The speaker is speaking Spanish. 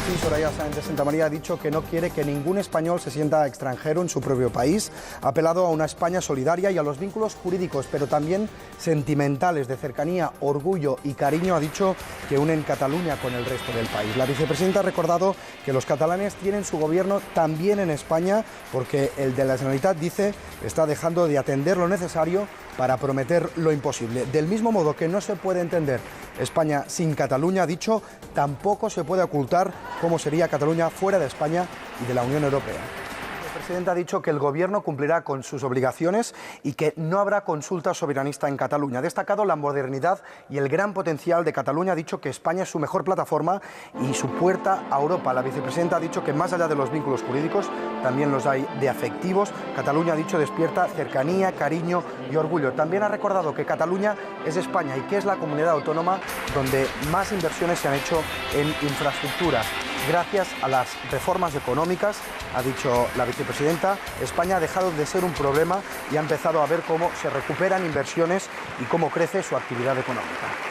Sí, Soraya Sáenz de Santamaría ha dicho que no quiere que ningún español se sienta extranjero en su propio país. Ha apelado a una España solidaria y a los vínculos jurídicos, pero también sentimentales, de cercanía, orgullo y cariño, ha dicho, que unen Cataluña con el resto del país. La vicepresidenta ha recordado que los catalanes tienen su gobierno también en España, porque el de la Generalitat, dice, está dejando de atender lo necesario para prometer lo imposible. Del mismo modo que no se puede entender España sin Cataluña, ha dicho, tampoco se puede ocultar cómo sería Cataluña fuera de España y de la Unión Europea. El presidente ha dicho que el Gobierno cumplirá con sus obligaciones y que no habrá consulta soberanista en Cataluña. Ha destacado la modernidad y el gran potencial de Cataluña. Ha dicho que España es su mejor plataforma y su puerta a Europa. La vicepresidenta ha dicho que más allá de los vínculos jurídicos, también los hay de afectivos. Cataluña, ha dicho, despierta cercanía, cariño y orgullo. También ha recordado que Cataluña es España y que es la comunidad autónoma donde más inversiones se han hecho en infraestructuras. Gracias a las reformas económicas, ha dicho la vicepresidenta, España ha dejado de ser un problema y ha empezado a ver cómo se recuperan inversiones y cómo crece su actividad económica.